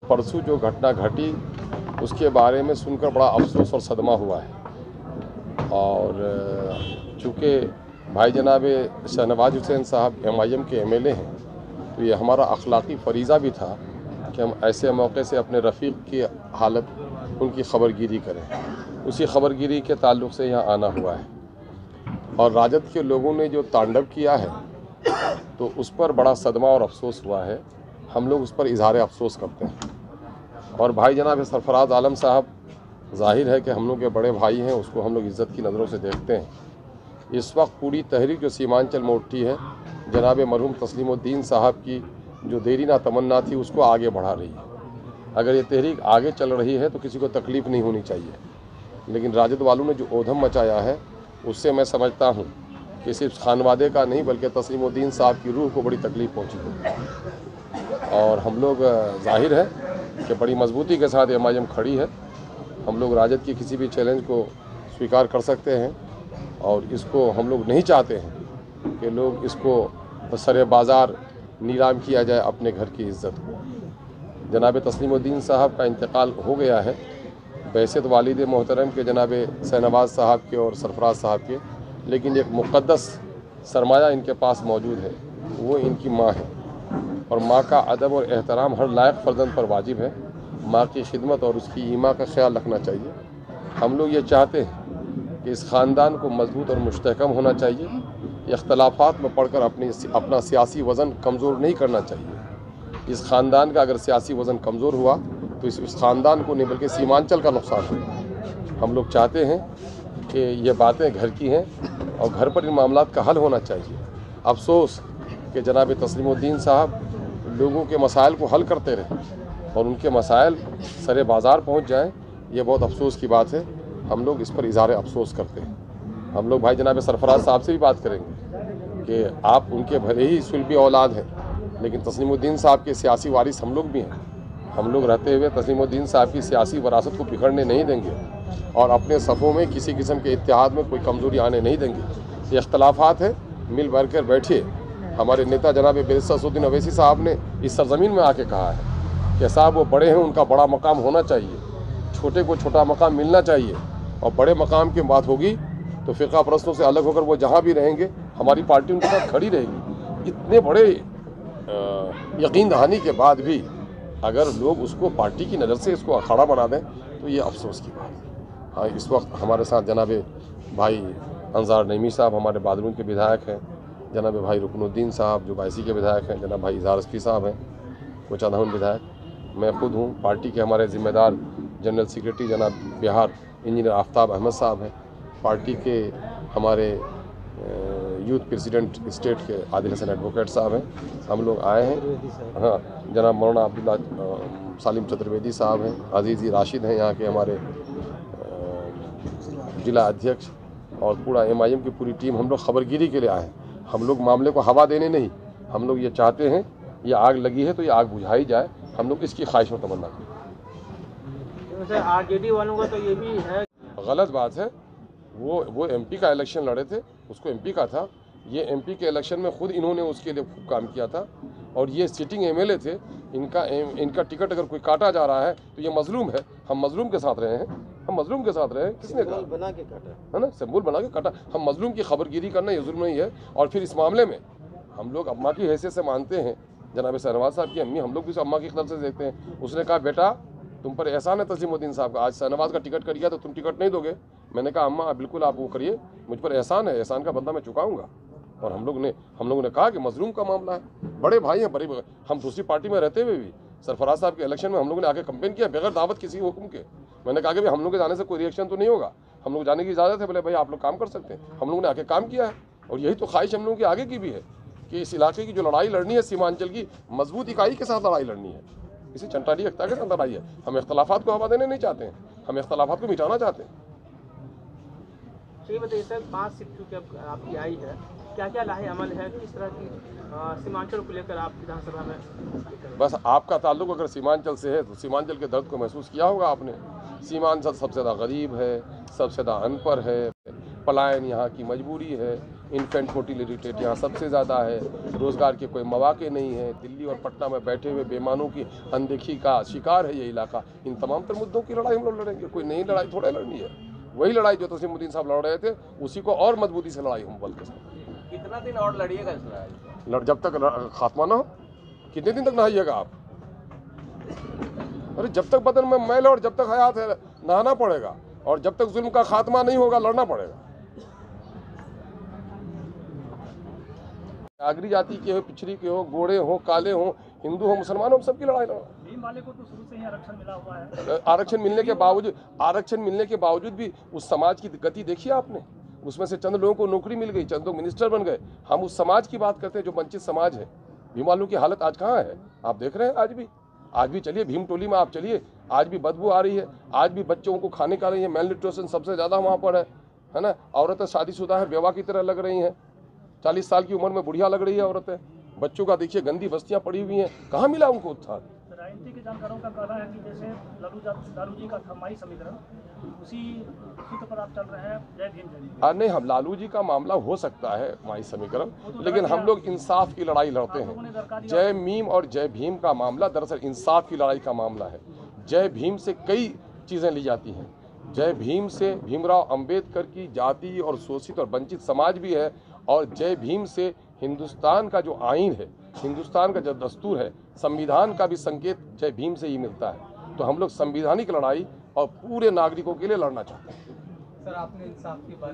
परसों जो घटना घटी उसके बारे में सुनकर बड़ा अफसोस और सदमा हुआ है। और चूँकि भाई जनाब शहनवाज हुसैन साहब MIM के MLA हैं, तो ये हमारा अखलाकी फरीज़ा भी था कि हम ऐसे मौके से अपने रफ़ीक की हालत, उनकी खबरगिरी करें। उसी खबरगिरी के ताल्लुक़ से यहाँ आना हुआ है। और राजद के लोगों ने जो तांडव किया है तो उस पर बड़ा सदमा और अफसोस हुआ है। हम लोग उस पर इजहार अफसोस करते हैं। और भाई जनाब सरफराज आलम साहब, ज़ाहिर है कि हम लोग के बड़े भाई हैं, उसको हम लोग इज़्ज़त की नज़रों से देखते हैं। इस वक्त पूरी तहरीक जो सीमांचल में उठी है, जनाब मरहूम तस्लीमुद्दीन साहब की जो देरी ना तमन्ना थी उसको आगे बढ़ा रही है। अगर ये तहरीक आगे चल रही है तो किसी को तकलीफ़ नहीं होनी चाहिए, लेकिन राजद वालों ने जो ओधम मचाया है उससे मैं समझता हूँ कि सिर्फ खानवादे का नहीं बल्कि तस्लीमुद्दीन साहब की रूह को बड़ी तकलीफ़ पहुँची है। और हम लोग ज़ाहिर है कि बड़ी मजबूती के साथ MIM खड़ी है। हम लोग राजद की किसी भी चैलेंज को स्वीकार कर सकते हैं और इसको हम लोग नहीं चाहते हैं कि लोग इसको सरे बाज़ार नीलाम किया जाए अपने घर की इज़्ज़त को। जनाब तस्लीमुद्दीन साहब का इंतकाल हो गया है। वैसे तो वालिद मोहतरम के जनाब शहनवाज साहब के और सरफराज साहब के, लेकिन एक मुक़द्दस सरमाया इनके पास मौजूद है, वो इनकी माँ है। और माँ का अदब और एहतराम हर लायक फ़र्जंद पर वाजिब है। माँ की खिदमत और उसकी ईमा का ख्याल रखना चाहिए। हम लोग ये चाहते हैं कि इस ख़ानदान को मजबूत और मुस्तहकम होना चाहिए। इख्तलाफात में पढ़कर अपना सियासी वज़न कमज़ोर नहीं करना चाहिए। इस ख़ानदान का अगर सियासी वज़न कमज़ोर हुआ तो इस ख़ानदान को नहीं बल्कि सीमांचल का नुकसान होगा। हम लोग चाहते हैं कि ये बातें घर की हैं और घर पर इन मामलात का हल होना चाहिए। अफसोस कि जनाब तस्लीमुद्दीन साहब लोगों के मसाइल को हल करते रहे और उनके मसाइल सरे बाज़ार पहुंच जाएं, ये बहुत अफसोस की बात है। हम लोग इस पर इज़हार अफसोस करते हैं। हम लोग भाई जनाब सरफराज साहब से भी बात करेंगे कि आप उनके भले ही सुलभी औलाद हैं, लेकिन तस्लीमुद्दीन साहब के सियासी वारिस हम लोग भी हैं। हम लोग रहते हुए तस्लीमुद्दीन साहब की सियासी वरासत को बिखरने नहीं देंगे और अपने सफ़ों में किसी किस्म के इत्तेहाद में कोई कमज़ोरी आने नहीं देंगे। ये इख्तलाफात है, मिल भर कर बैठिए। हमारे नेता जनाब बैरिस्टर असदुद्दीन अवैसी साहब ने इस सरजमीन में आके कहा है कि साहब वो बड़े हैं, उनका बड़ा मकाम होना चाहिए, छोटे को छोटा मकाम मिलना चाहिए। और बड़े मकाम की बात होगी तो फ़िक़ा परस्तों से अलग होकर वो जहाँ भी रहेंगे हमारी पार्टी उनके साथ खड़ी रहेगी। इतने बड़े यकीन दहानी के बाद भी अगर लोग उसको पार्टी की नज़र से इसको अखाड़ा बना दें तो ये अफसोस की बात है। हाँ, इस वक्त हमारे साथ जनाब भाई अंजार नईमी साहब हमारे बादलून के विधायक हैं, जनाब भाई रुकनुद्दीन साहब जो बायसी के विधायक हैं, जनाब भाई इज़हार रज़की साहब हैं कोचाधान विधायक, मैं खुद हूँ। पार्टी के हमारे ज़िम्मेदार जनरल सेक्रेटरी जनाब बिहार इंजीनियर आफ्ताब अहमद साहब हैं। पार्टी के हमारे यूथ प्रेसिडेंट स्टेट के आदिल हसन एडवोकेट साहब हैं। हम लोग आए हैं। हाँ, जनाब मौलाना अब्दुल्ला सालिम चतुर्वेदी साहब हैं। अजीज़ी राशिद हैं यहाँ के हमारे जिला अध्यक्ष, और पूरा MIM की पूरी टीम। हम लोग खबरगिरी के लिए आए हैं। हम लोग मामले को हवा देने नहीं, हम लोग ये चाहते हैं ये आग लगी है तो ये आग बुझाई जाए। हम लोग इसकी ख्वाहिश और तमन्ना करें। RJD वालों का तो ये भी है, गलत बात है। वो MP का इलेक्शन लड़े थे, उसको MP का था। ये MP के इलेक्शन में खुद इन्होंने उसके लिए खूब काम किया था और ये सिटिंग MLA थे। इनका टिकट अगर कोई काटा जा रहा है तो ये मजलूम है। हम मजलूम के साथ रहे हैं, हम मजलूम के साथ रहे हैं। किसने कहा? बना के काटा है ना, सिंबल बना के काटा। हम मजलूम की खबरगिरी करना ये जुल्म नहीं है। और फिर इस मामले में हम लोग अम्मा की हैसियत से मानते हैं। जनाब शहनवाज साहब की अम्मी, हम लोग भी अम्मा की तरफ से देखते हैं। उसने कहा बेटा तुम पर एहसान है तस्लीमुद्दीन साहब का, आज शहनवाज का टिकट कट गया तो तुम टिकट नहीं दोगे। मैंने कहा अम्मा बिल्कुल आप वो करिए, मुझ पर एहसान है, एहसान का बदला मैं चुकाऊंगा। और हम लोगों ने कहा कि मजलूम का मामला है, बड़े भाई हैं, बड़े हम दूसरी पार्टी में रहते हुए भी सरफराज साहब के इलेक्शन में हम लोगों ने आके कंपेन किया बगैर दावत किसी हुक्म के। मैंने कहा कि भाई हम लोग के जाने से कोई रिएक्शन तो नहीं होगा, हम लोग जाने की इजाज़त है, बोले भाई आप लोग काम कर सकते हैं। हम लोगों ने आके काम किया है और यही तो ख्वाहिश हम लोगों की आगे की भी है कि इस इलाके की जो लड़ाई लड़नी है सीमांचल की मजबूत इकाई के साथ लड़ाई लड़नी है, किसी चंटारी एकता के साथ लड़ाई है। हम इख्तलाफात को हवा देने नहीं चाहते हैं, हम इख्तलाफात को मिटाना चाहते हैं। ये बताइए सर, 5 सीट चूँकि आपकी आई है, क्या क्या लाहे अमल है, किस तरह की सीमांचल को लेकर आप विधानसभा में? बस आपका ताल्लुक अगर सीमांचल से है तो सीमांचल के दर्द को महसूस किया होगा आपने। सीमांचल सबसे ज़्यादा गरीब है, सबसे ज़्यादा अनपढ़ है, पलायन यहाँ की मजबूरी है, इन्फेंट मोर्टिलिटी रेट यहाँ सबसे ज़्यादा है, रोज़गार के कोई मौके नहीं है, दिल्ली और पटना में बैठे हुए बेईमानों की अनदेखी का शिकार है ये इलाका। इन तमाम तर मुद्दों की लड़ाई हम लोग लड़ेंगे, कोई नई लड़ाई थोड़ा लड़नी है। वही लड़ाई जो तस्लीमुद्दीन साहब लड़ रहे थे उसी को और मजबूती से लड़ाई हम बल के साथ। कितना दिन और लड़िएगा इस लड़ाई? जब तक खात्मा ना हो। कितने दिन तक नहाइएगा आप? अरे जब तक बदन में मैल और जब तक हयात है नहाना पड़ेगा, और जब तक जुल्म का खात्मा नहीं होगा लड़ना पड़ेगा। आगरी जाति के हो, पिछड़ी के हो, गोरे हो, काले हो, हिंदू हो, मुसलमान हो, सबकी लड़ाई लड़ो। भीम वाले को तो शुरू से ही आरक्षण मिला हुआ है। आरक्षण मिलने के बावजूद भी उस समाज की गति देखिए आपने। उसमें से चंद लोगों को नौकरी मिल गई, चंद लोग मिनिस्टर बन गए। हम उस समाज की बात करते हैं जो वंचित समाज है। भीम वालों की हालत आज कहाँ है आप देख रहे हैं। आज भी चलिए भीम टोली में आप चलिए, आज भी बदबू आ रही है, आज भी बच्चों को खाने का रही है, मेल न्यूट्रिशन सबसे ज़्यादा वहाँ पर है ना। औरतें शादीशुदा है, बेवा की तरह लग रही हैं, 40 साल की उम्र में बुढ़िया लग रही है औरतें। बच्चों का देखिए गंदी बस्तियाँ पड़ी हुई हैं, कहाँ मिला उनको उत्थान। राजनीति के जानकारों का कहना है कि जैसे लालू जी का था माई समीकरण, उसी सूत्र पर आप चल रहे हैं। जय भीम जय भीम। नहीं, हम लालू जी का मामला हो सकता है माई समीकरण, लेकिन हम लोग इंसाफ की लड़ाई लड़ते हैं। जय मीम और जय भीम का मामला दरअसल इंसाफ की लड़ाई का मामला है। जय भीम से कई चीज़ें ली जाती हैं। जय भीम से भीमराव अंबेडकर की जाति और शोषित और वंचित समाज भी है, और जय भीम से हिंदुस्तान का जो आईन है, हिंदुस्तान का जो दस्तूर है, संविधान का भी संकेत जय भीम से ही मिलता है। तो हम लोग संवैधानिक लड़ाई और पूरे नागरिकों के लिए लड़ना चाहते हैं। सर, आपने इंसाफ की बात